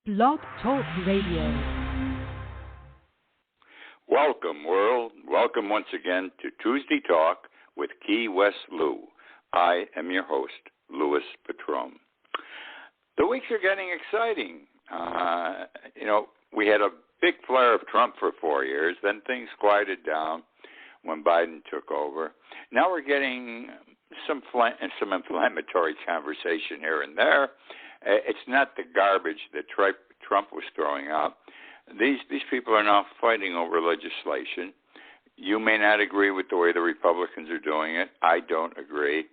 Blog Talk Radio. Welcome, world. Welcome once again to Tuesday Talk with Key West Lou. I am your host, Louis Patron. The weeks are getting exciting. We had a big flare of Trump for 4 years. Then things quieted down when Biden took over. Now we're getting some inflammatory conversation here and there. It's not the garbage that Trump was throwing out. These people are now fighting over legislation. You may not agree with the way the Republicans are doing it. I don't agree.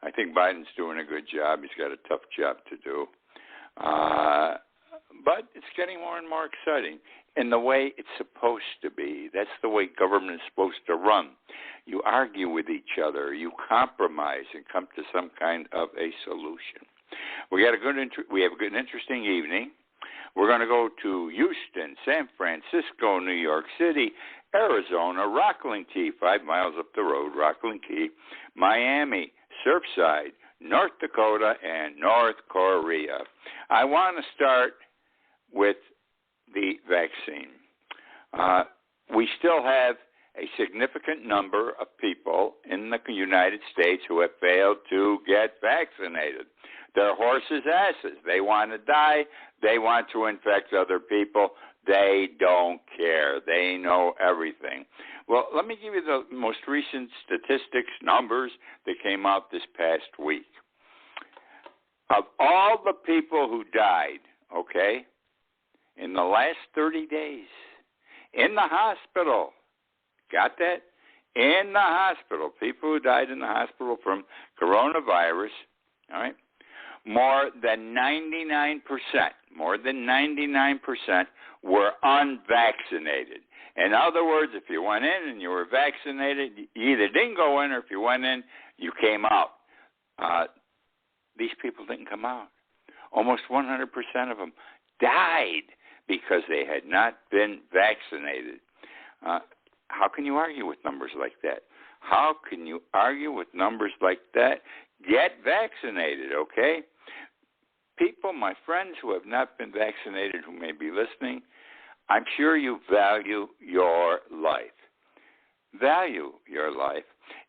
I think Biden's doing a good job. He's got a tough job to do. But it's getting more and more exciting in the way it's supposed to be. That's the way government is supposed to run. You argue with each other. You compromise and come to some kind of a solution. We have a good, interesting evening. We're going to go to Houston, San Francisco, New York City, Arizona, Rockland Key, 5 miles up the road, Rockland Key, Miami, Surfside, North Dakota, and North Korea. I want to start with the vaccine. We still have a significant number of people in the United States who have failed to get vaccinated. They're horses' asses. They want to die. They want to infect other people. They don't care. They know everything. Well, let me give you the most recent statistics, numbers that came out this past week. Of all the people who died, in the last 30 days, in the hospital, got that? In the hospital, people who died in the hospital from coronavirus, all right? More than 99% were unvaccinated. In other words, if you went in and you were vaccinated, you either didn't go in, or if you went in, you came out. These people didn't come out. Almost 100% of them died because they had not been vaccinated. How can you argue with numbers like that? How can you argue with numbers like that? Get vaccinated, okay? People, my friends who have not been vaccinated who may be listening, I'm sure you value your life. Value your life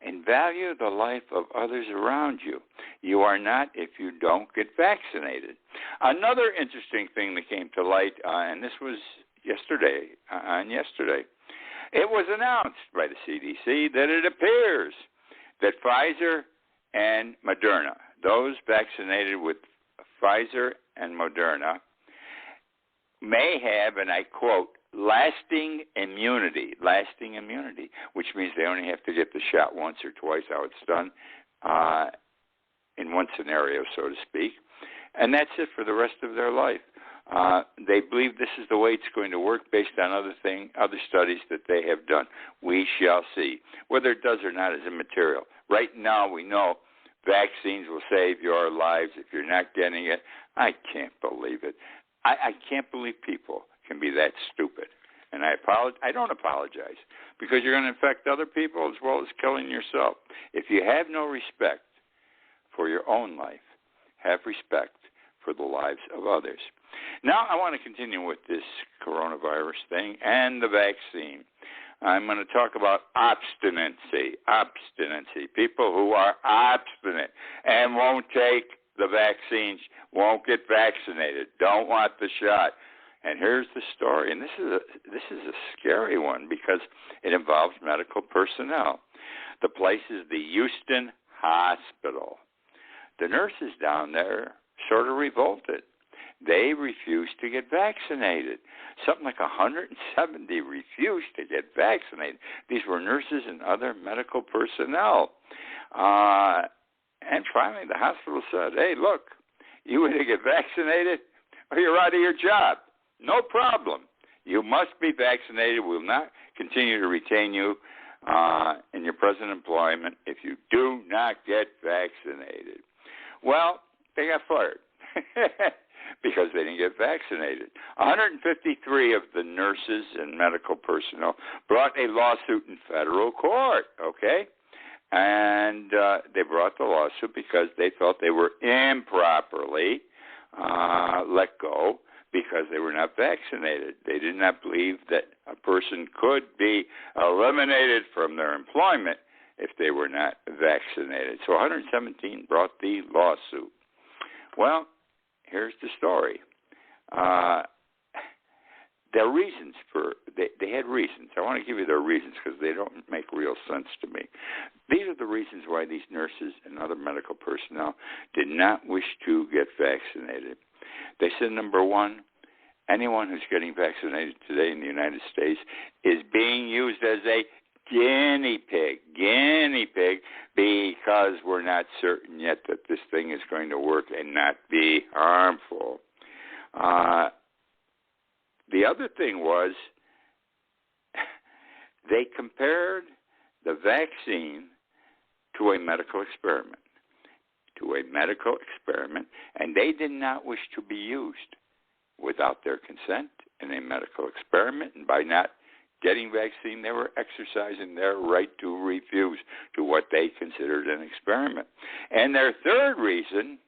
and value the life of others around you. You are not if you don't get vaccinated. Another interesting thing that came to light, and this was yesterday, it was announced by the CDC that it appears that Pfizer and Moderna, those vaccinated with Pfizer and Moderna, may have, and I quote, lasting immunity, which means they only have to get the shot once or twice, how it's done, in one scenario, so to speak, and that's it for the rest of their life. They believe this is the way it's going to work based on other studies that they have done. We shall see. Whether it does or not is immaterial. Right now, we know vaccines will save your lives if you're not getting it. I can't believe it. I can't believe people can be that stupid. And I don't apologize, because you're going to infect other people as well as killing yourself. If you have no respect for your own life, have respect for the lives of others. Now I want to continue with this coronavirus thing and the vaccine. I'm going to talk about obstinacy. People who are obstinate and won't take the vaccines, won't get vaccinated, don't want the shot. And here's the story, and this is a scary one because it involves medical personnel. The place is the Houston Hospital. The nurses down there sort of revolted. They refused to get vaccinated. Something like 170 refused to get vaccinated. These were nurses and other medical personnel. And finally, the hospital said, hey, look, you either get vaccinated or you're out of your job. No problem. You must be vaccinated. We will not continue to retain you in your present employment if you do not get vaccinated. Well, they got fired because they didn't get vaccinated. 153 of the nurses and medical personnel brought a lawsuit in federal court, And they brought the lawsuit because they felt they were improperly let go because they were not vaccinated. They did not believe that a person could be eliminated from their employment if they were not vaccinated. So 117 brought the lawsuit. Well, here's the story. Their reasons they had reasons. I want to give you their reasons because they don't make real sense to me. These are the reasons why these nurses and other medical personnel did not wish to get vaccinated. They said, number one, anyone who's getting vaccinated today in the United States is being used as a guinea pig, because we're not certain yet that this thing is going to work and not be harmful. The other thing was they compared the vaccine to a medical experiment, and they did not wish to be used without their consent in a medical experiment, and by not getting vaccine, they were exercising their right to refuse to what they considered an experiment. And their third reason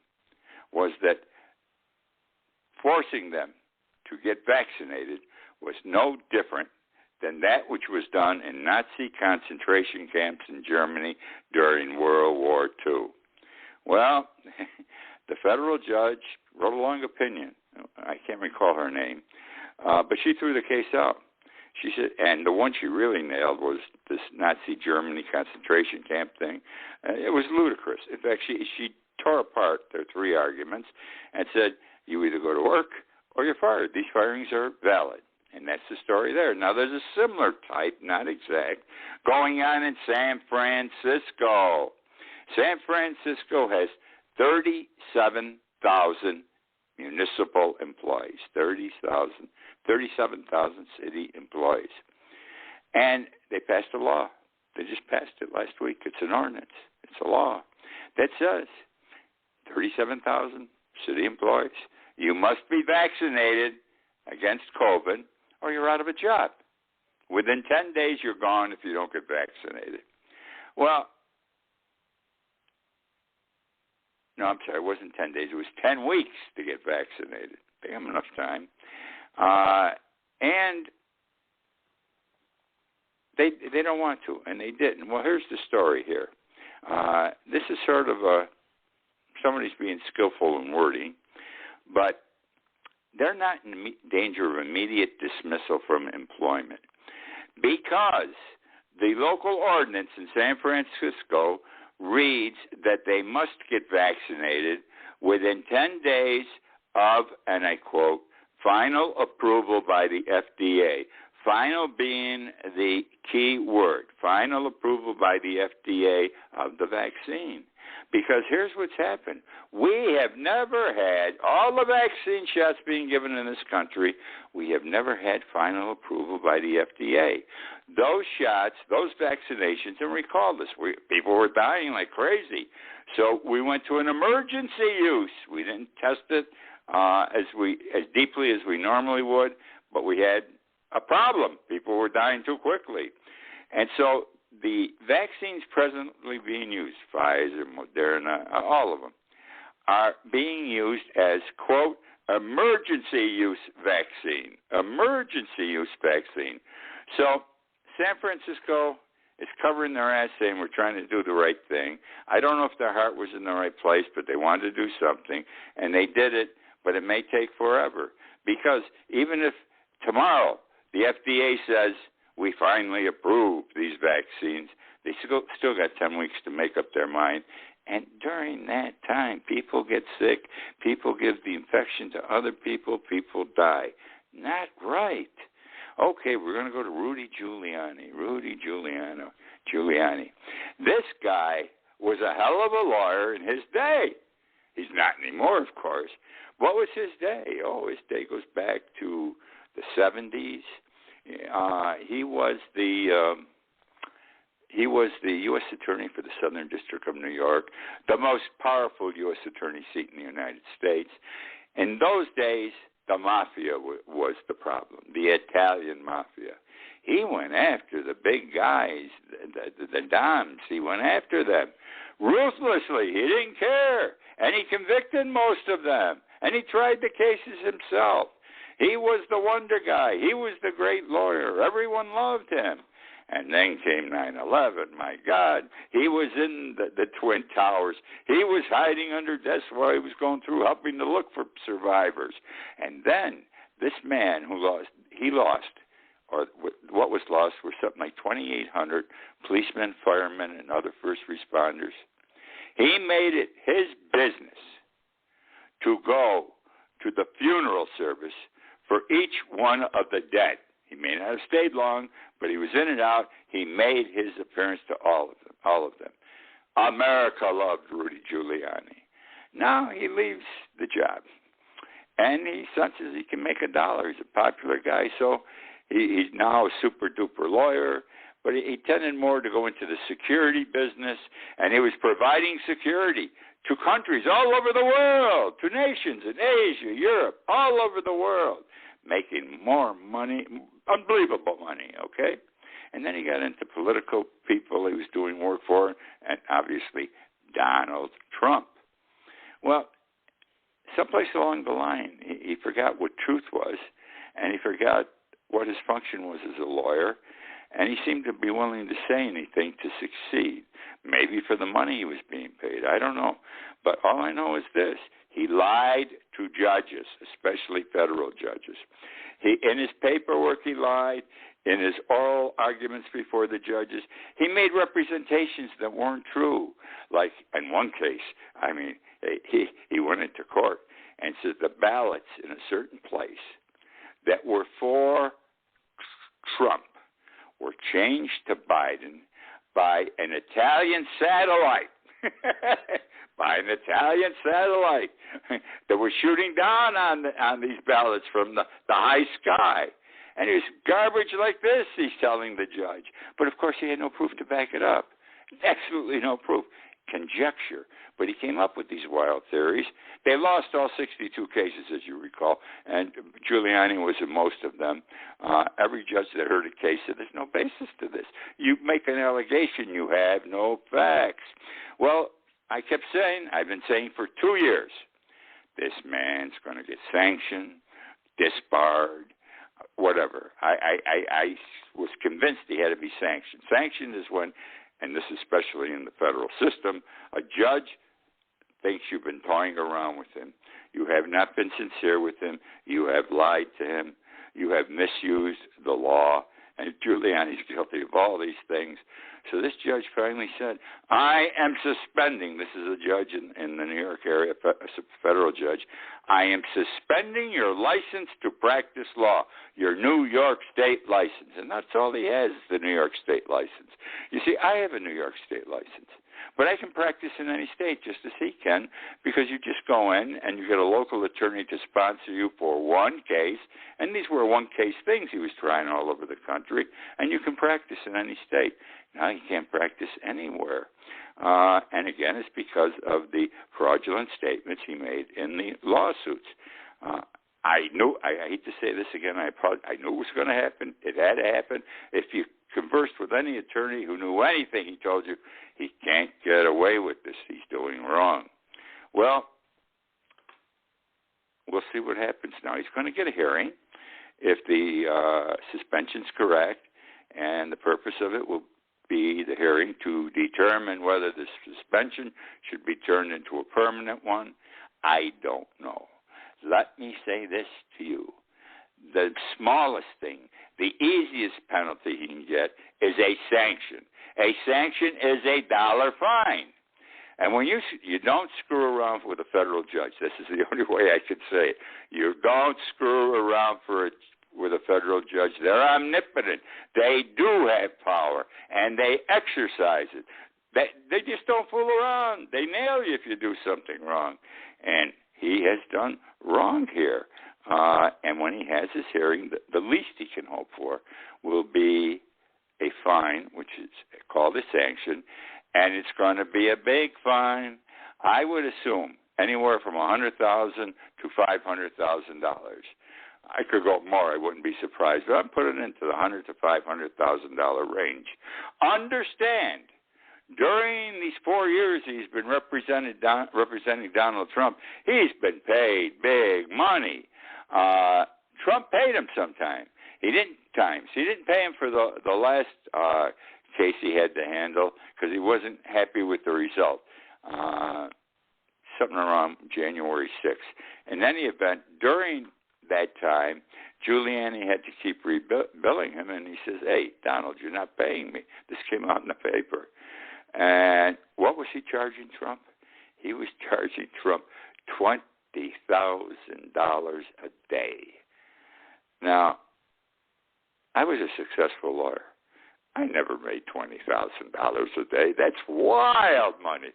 was that forcing them to get vaccinated was no different than that which was done in Nazi concentration camps in Germany during World War II. Well, the federal judge wrote a long opinion. I can't recall her name, but she threw the case out. She said, and the one she really nailed was this Nazi Germany concentration camp thing. It was ludicrous. In fact, she tore apart their three arguments and said, you either go to work or you're fired. These firings are valid. And that's the story there. Now, there's a similar type, not exact, going on in San Francisco. San Francisco has 37,000 municipal employees, 37,000 city employees. And they passed a law. They just passed it last week. It's an ordinance. It's a law that says 37,000 city employees, you must be vaccinated against COVID or you're out of a job. Within 10 days, you're gone if you don't get vaccinated. Well, no, I'm sorry, it wasn't 10 days. It was 10 weeks to get vaccinated. They have enough time. And they don't want to, and they didn't. Well, here's the story here. This is sort of somebody's being skillful in wording, but they're not in danger of immediate dismissal from employment because the local ordinance in San Francisco reads that they must get vaccinated within 10 days of, and I quote, final approval by the FDA. Final being the key word. Final approval by the FDA of the vaccine. Because here's what's happened. We have never had, all the vaccine shots being given in this country, we have never had final approval by the FDA. Those shots, those vaccinations, and recall this, people were dying like crazy. So we went to an emergency use. We didn't test it as deeply as we normally would, but we had a problem. People were dying too quickly. And so the vaccines presently being used, Pfizer, Moderna, all of them, are being used as, quote, emergency use vaccine. Emergency use vaccine. So San Francisco is covering their ass saying we're trying to do the right thing. I don't know if their heart was in the right place, but they wanted to do something, and they did it, but it may take forever. Because even if tomorrow the FDA says we finally approve these vaccines, they still got 10 weeks to make up their mind. And during that time, people get sick, people give the infection to other people, people die. Not right. Okay, we're going to go to Rudy Giuliani. This guy was a hell of a lawyer in his day. He's not anymore, of course. What was his day? Oh, his day goes back to the 70s. He was the U.S. Attorney for the Southern District of New York, the most powerful U.S. Attorney seat in the United States. In those days, the mafia was the problem, the Italian mafia. He went after the big guys, the Dons. He went after them ruthlessly. He didn't care. And he convicted most of them. And he tried the cases himself. He was the wonder guy. He was the great lawyer. Everyone loved him. And then came 9/11. My God, he was in the Twin Towers. He was hiding under desks while he was going through helping to look for survivors. And then this man who lost, or what was lost were something like 2,800 policemen, firemen, and other first responders. He made it his business to go to the funeral service for each one of the dead. He may not have stayed long, but he was in and out. He made his appearance to all of them. America loved Rudy Giuliani. Now he leaves the job, and he senses he can make $1. He's a popular guy, so he's now a super-duper lawyer, but he tended more to go into the security business, and he was providing security to countries all over the world, to nations in Asia, Europe, all over the world, making more money, unbelievable money, okay? And then he got into political people he was doing work for, and obviously Donald Trump. Well, someplace along the line, he forgot what truth was, and he forgot what his function was as a lawyer, and he seemed to be willing to say anything to succeed, maybe for the money he was being paid. I don't know. But all I know is this. He lied to judges, especially federal judges. In his paperwork, he lied. In his oral arguments before the judges, he made representations that weren't true. Like in one case, I mean, he went into court and said the ballots in a certain place that were for Trump were changed to Biden by an Italian satellite. By an Italian satellite that was shooting down on these ballots from the high sky. And it was garbage like this, he's telling the judge. But, of course, he had no proof to back it up. Absolutely no proof. Conjecture. But he came up with these wild theories. They lost all 62 cases, as you recall, and Giuliani was in most of them. Every judge that heard a case said, there's no basis to this. You make an allegation, you have no facts. Well, I kept saying, I've been saying for 2 years, this man's going to get sanctioned, disbarred, whatever. I was convinced he had to be sanctioned. Sanctioned is when, and this is especially in the federal system, a judge thinks you've been toying around with him. You have not been sincere with him. You have lied to him. You have misused the law. And Giuliani's guilty of all these things. So this judge finally said, I am suspending, this is a judge in the New York area, a federal judge, I am suspending your license to practice law, your New York State license. And that's all he has, is the New York State license. You see, I have a New York State license. But I can practice in any state just as he can, because you just go in and you get a local attorney to sponsor you for one case. And these were one-case things he was trying all over the country. And you can practice in any state. Now you can't practice anywhere. And again, it's because of the fraudulent statements he made in the lawsuits. I hate to say this again, I knew it was going to happen. It had to happen. If you conversed with any attorney who knew anything, he told you he can't get away with this. He's doing wrong. Well, we'll see what happens now. He's going to get a hearing if the suspension's correct, and the purpose of it will be the hearing to determine whether the suspension should be turned into a permanent one. I don't know. Let me say this to you. The smallest thing, the easiest penalty he can get is a sanction. A sanction is $1 fine. And when you don't screw around with a federal judge, this is the only way I could say it. You don't screw around with a federal judge. They're omnipotent. They do have power, and they exercise it. They just don't fool around. They nail you if you do something wrong. And he has done wrong here. And when he has his hearing, the least he can hope for will be a fine, which is called a sanction, and it's going to be a big fine. I would assume anywhere from $100,000 to $500,000. I could go more. I wouldn't be surprised. But I'm putting it into the $100,000 to $500,000 range. Understand, during these 4 years he's been representing Donald Trump, he's been paid big money. Trump paid him sometime. He didn't pay him for the last case he had to handle because he wasn't happy with the result. Something around January 6th. In any event, during that time, Giuliani had to keep rebilling him, and he says, "Hey, Donald, you're not paying me." This came out in the paper. And what was he charging Trump? He was charging Trump $20,000 a day. Now, I was a successful lawyer. I never made $20,000 a day. That's wild money.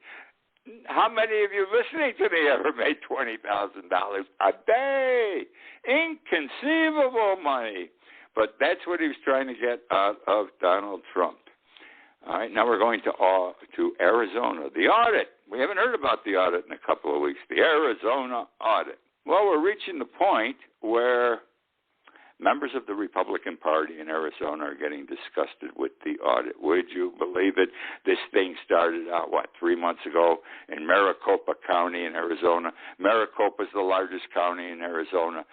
How many of you listening to me ever made $20,000 a day? Inconceivable money. But that's what he was trying to get out of Donald Trump. All right, now we're going to Arizona. The audit. We haven't heard about the audit in a couple of weeks. The Arizona audit. Well, we're reaching the point where members of the Republican Party in Arizona are getting disgusted with the audit. Would you believe it? This thing started out, 3 months ago in Maricopa County in Arizona. Maricopa is the largest county in Arizona.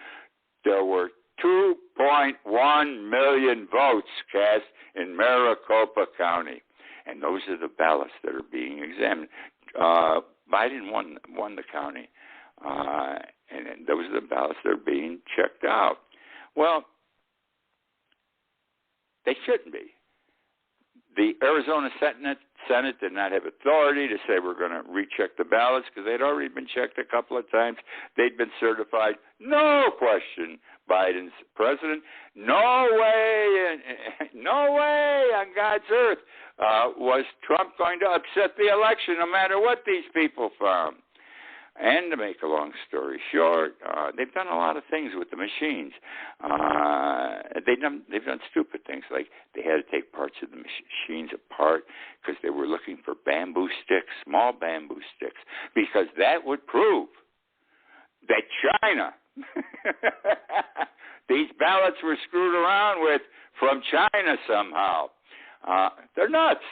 There were 2.1 million votes cast in Maricopa County. And those are the ballots that are being examined. Biden won the county. And those are the ballots that are being checked out. Well, they shouldn't be. The Arizona Senate did not have authority to say we're going to recheck the ballots because they'd already been checked a couple of times. They'd been certified. No question Biden's president. No way on God's earth was Trump going to upset the election no matter what these people found. And to make a long story short, they've done a lot of things with the machines. They've done stupid things, like they had to take parts of the machines apart because they were looking for bamboo sticks, small bamboo sticks, because that would prove that China, these ballots were screwed around with from China somehow. They're nuts.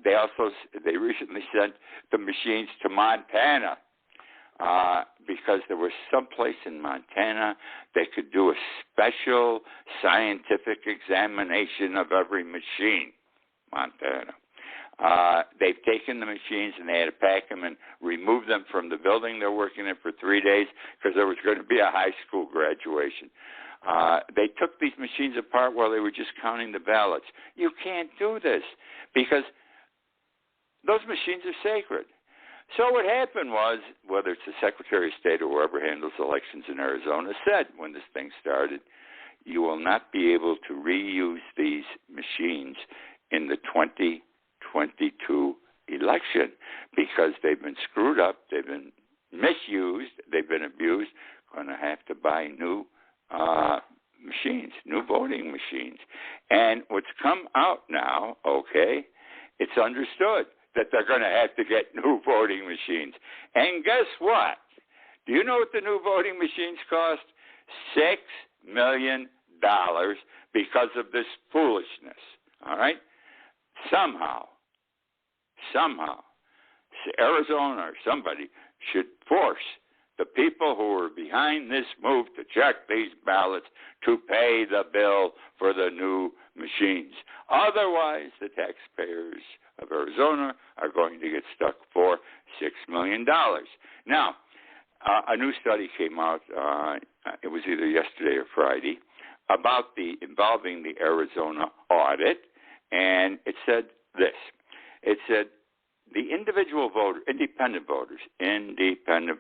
They recently sent the machines to Montana because there was some place in Montana that could do a special scientific examination of every machine. Montana. They've taken the machines and they had to pack them and remove them from the building they're working in for 3 days because there was going to be a high school graduation. They took these machines apart while they were just counting the ballots. You can't do this because those machines are sacred. So what happened was, whether it's the Secretary of State or whoever handles elections in Arizona said when this thing started, you will not be able to reuse these machines in the 2022 election because they've been screwed up, they've been misused, they've been abused. Going to have to buy new machines, new voting machines. And what's come out now, it's understood that they're going to have to get new voting machines. And guess what? Do you know what the new voting machines cost? $6 million because of this foolishness. All right? Somehow, Arizona or somebody should force the people who are behind this move to check these ballots to pay the bill for the new machines. Otherwise, the taxpayers of Arizona are going to get stuck for $6 million. Now, a new study came out, it was either yesterday or Friday, involving the Arizona audit, and it said this. It said, the independent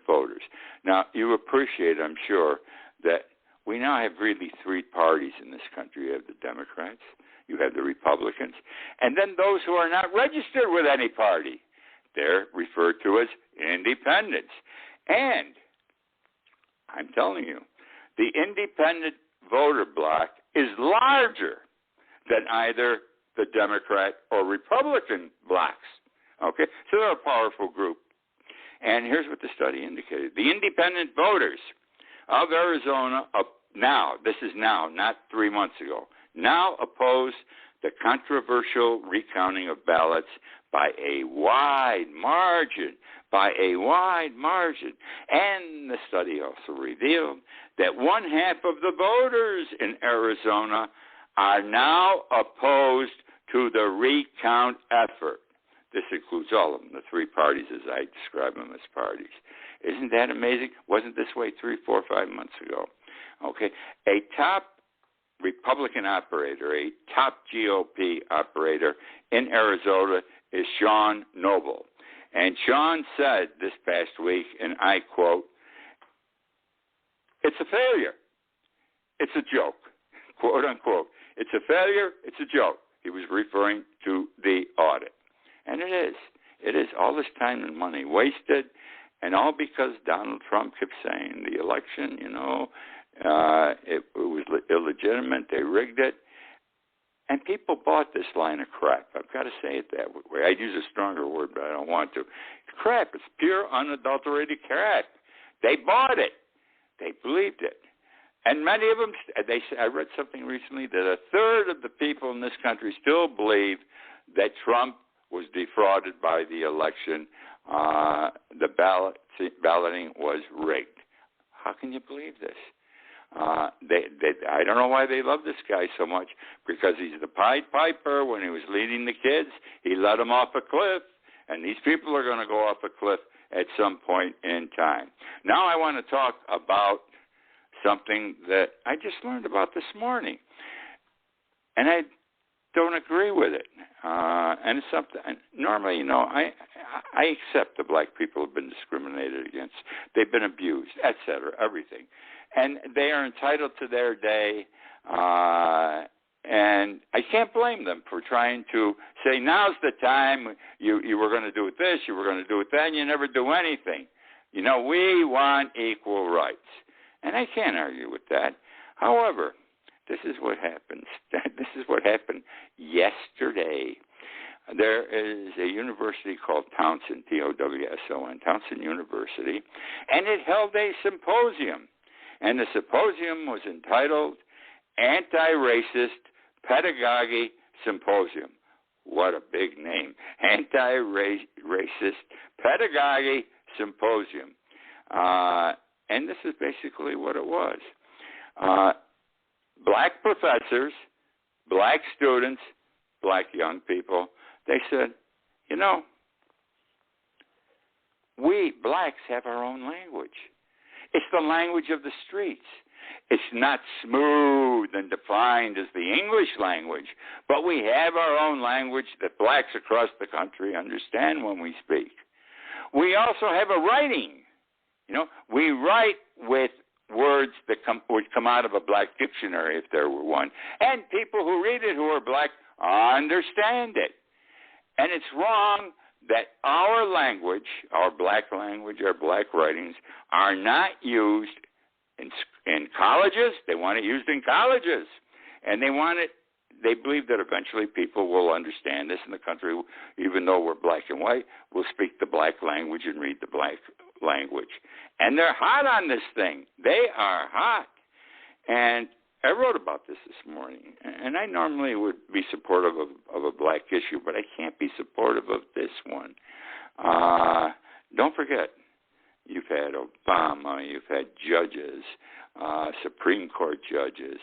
voters. Now, you appreciate, I'm sure, that we now have really three parties in this country. You have the Democrats, you have the Republicans, and then those who are not registered with any party. They're referred to as independents. And I'm telling you, the independent voter bloc is larger than either the Democrat or Republican blocs. Okay, so they're a powerful group. And here's what the study indicated. The independent voters of Arizona, this is now, not 3 months ago, now oppose the controversial recounting of ballots by a wide margin. And the study also revealed that 1/2 of the voters in Arizona are now opposed to the recount effort. This includes all of them, the three parties as I describe them as parties. Isn't that amazing? Wasn't this way 3, 4, 5 months ago? Okay. A top Republican operator, a top GOP operator in Arizona is Sean Noble. And Sean said this past week, and I quote, "It's a failure. It's a joke," quote unquote. It's a failure. It's a joke. He was referring to the audit. And it is. It is all this time and money wasted, and all because Donald Trump kept saying the election, it was illegitimate. They rigged it. And people bought this line of crap. I've got to say it that way. I'd use a stronger word, but I don't want to. Crap. It's pure, unadulterated crap. They bought it. They believed it. And many of them, I read something recently that 1/3 of the people in this country still believe that Trump was defrauded by the election. The balloting was rigged. How can you believe this? I don't know why they love this guy so much, because he's the Pied Piper. When he was leading the kids, he let them off a cliff, and these people are going to go off a cliff at some point in time. Now I want to talk about something that I just learned about this morning, and I don't agree with it. And it's something, normally, I accept the black people have been discriminated against. They've been abused, etc., everything. And they are entitled to their day, and I can't blame them for trying to say, now's the time, you were going to do it this, you were going to do it that, and you never do anything. We want equal rights. And I can't argue with that. However, this is what happens. This is what happened yesterday. There is a university called Towson, Towson, Towson University, and it held a symposium. And the symposium was entitled Anti-Racist Pedagogy Symposium. What a big name. Anti-Racist Pedagogy Symposium. And this is basically what it was. Black professors, black students, black young people, they said, we blacks have our own language. It's the language of the streets. It's not smooth and defined as the English language, but we have our own language that blacks across the country understand when we speak. We also have a writing. We write with words that would come out of a black dictionary if there were one. And people who read it who are black understand it. And it's wrong that our language, our black language, our black writings, are not used in colleges. They want it used in colleges. And they believe that eventually people will understand this in the country, even though we're black and white, will speak the black language and read the black language. And they're hot on this thing. They are hot. And I wrote about this morning, and I normally would be supportive of a black issue, but I can't be supportive of this one. Don't forget, you've had Obama, you've had judges, Supreme Court judges,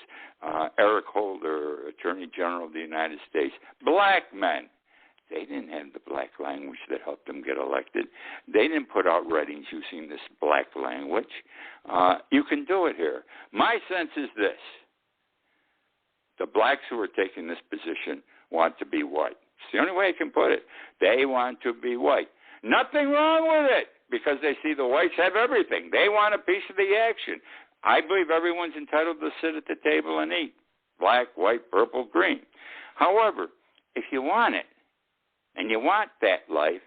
Eric Holder, Attorney General of the United States, black men. They didn't have the black language that helped them get elected. They didn't put out writings using this black language. You can do it here. My sense is this. The blacks who are taking this position want to be white. It's the only way I can put it. They want to be white. Nothing wrong with it, because they see the whites have everything. They want a piece of the action. I believe everyone's entitled to sit at the table and eat. Black, white, purple, green. However, if you want it, and you want that life,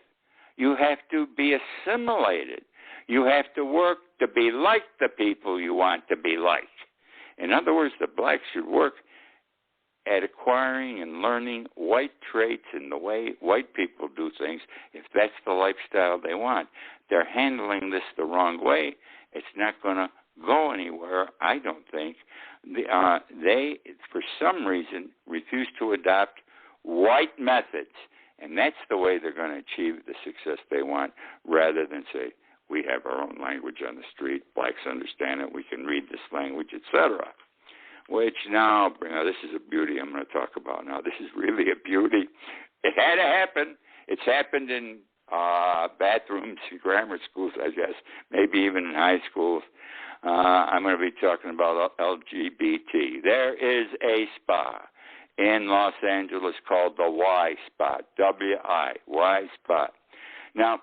you have to be assimilated. You have to work to be like the people you want to be like. In other words, the blacks should work at acquiring and learning white traits in the way white people do things, if that's the lifestyle they want. They're handling this the wrong way. It's not going to go anywhere, I don't think. They, for some reason, refuse to adopt white methods, and that's the way they're going to achieve the success they want, rather than say, We have our own language on the street. Blacks understand it. We can read this language, etc. Which now, this is a beauty I'm going to talk about now. This is really a beauty. It had to happen. It's happened in bathrooms in grammar schools, I guess, maybe even in high schools. I'm going to be talking about LGBT. There is a spa in Los Angeles called the Y Spot, W-I, Y Spot. Now,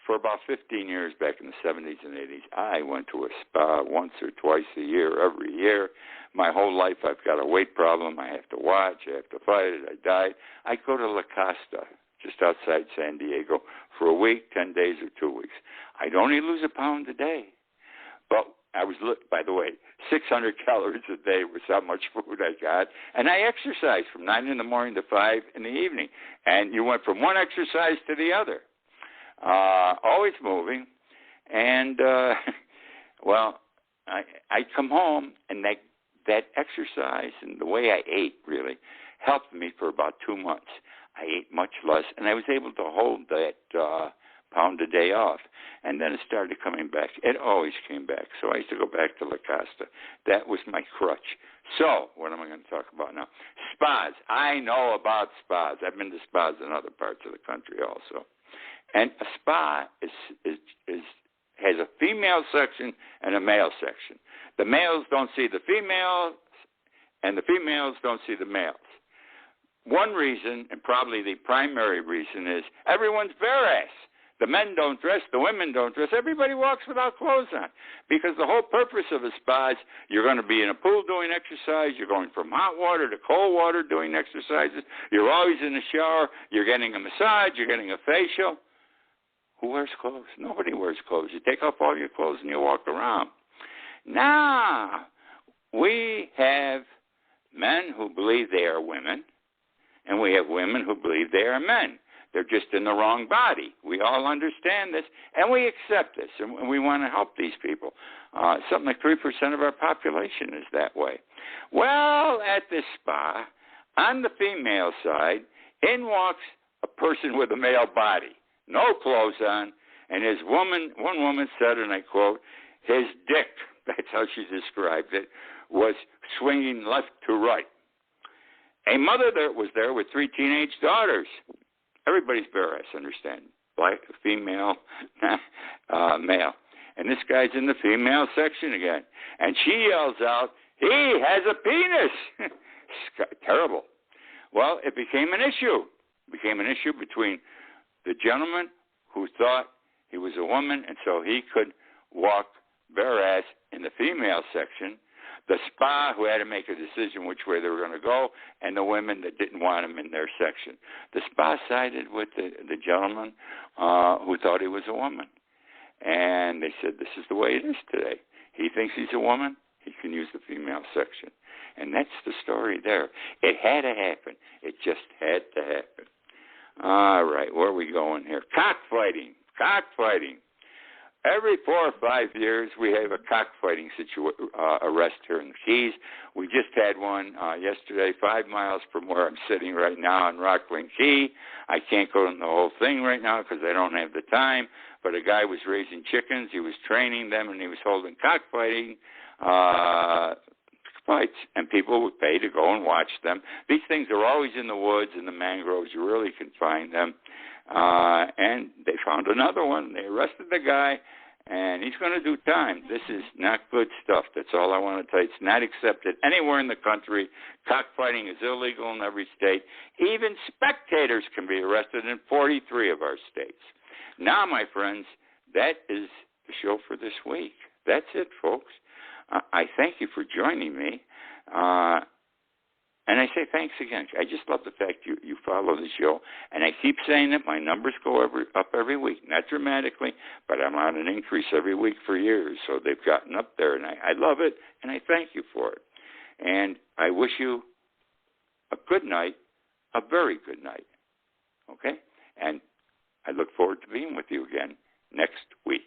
for about 15 years back in the 70s and 80s, I went to a spa once or twice a year, every year. My whole life I've got a weight problem. I have to watch. I have to fight it. I diet. I go to La Costa, just outside San Diego, for a week, 10 days, or 2 weeks. I'd only lose a pound a day. But I was, by the way, 600 calories a day was how much food I got. And I exercised from 9 in the morning to 5 in the evening. And you went from one exercise to the other. Always moving. And, I'd come home, and that exercise and the way I ate really helped me for about 2 months. I ate much less, and I was able to hold that pound a day off. And then it started coming back. It always came back. So I used to go back to La Costa. That was my crutch. So what am I going to talk about now? Spas. I know about spas. I've been to spas in other parts of the country also. And a spa has a female section and a male section. The males don't see the females, and the females don't see the males. One reason, and probably the primary reason, is everyone's bare ass. The men don't dress, the women don't dress. Everybody walks without clothes on. Because the whole purpose of a spa is you're going to be in a pool doing exercise. You're going from hot water to cold water doing exercises. You're always in the shower. You're getting a massage. You're getting a facial. Who wears clothes? Nobody wears clothes. You take off all your clothes and you walk around. Now, we have men who believe they are women, and we have women who believe they are men. They're just in the wrong body. We all understand this, and we accept this, and we want to help these people. Something like 3% of our population is that way. Well, at this spa, on the female side, in walks a person with a male body, no clothes on, and one woman said, and I quote, his dick, that's how she described it, was swinging left to right. A mother was there with 3 teenage daughters. Everybody's bare ass, understand? Black, female, male. And this guy's in the female section again. And she yells out, he has a penis. Terrible. Well, it became an issue. It became an issue between the gentleman who thought he was a woman, and so he could walk bare ass in the female section, the spa who had to make a decision which way they were going to go, and the women that didn't want him in their section. The spa sided with the gentleman who thought he was a woman. And they said, this is the way it is today. He thinks he's a woman, he can use the female section. And that's the story there. It had to happen. It just had to happen. All right, where are we going here? Cockfighting. Cockfighting. Every 4 or 5 years, we have a cockfighting arrest here in the Keys. We just had one yesterday, 5 miles from where I'm sitting right now in Rockland Key. I can't go into the whole thing right now because I don't have the time, but a guy was raising chickens. He was training them, and he was holding cockfighting fights, and people would pay to go and watch them. These things are always in the woods and the mangroves. You really can find them. And they found another one. They arrested the guy, and he's going to do time. This is not good stuff. That's all I want to tell you. It's not accepted anywhere in the country. Cockfighting is illegal in every state. Even spectators can be arrested in 43 of our states. Now, my friends, that is the show for this week. That's it, folks. I thank you for joining me. And I say thanks again. I just love the fact you follow the show. And I keep saying that my numbers go up every week. Not dramatically, but I'm on an increase every week for years. So they've gotten up there, and I love it, and I thank you for it. And I wish you a good night, a very good night. Okay? And I look forward to being with you again next week.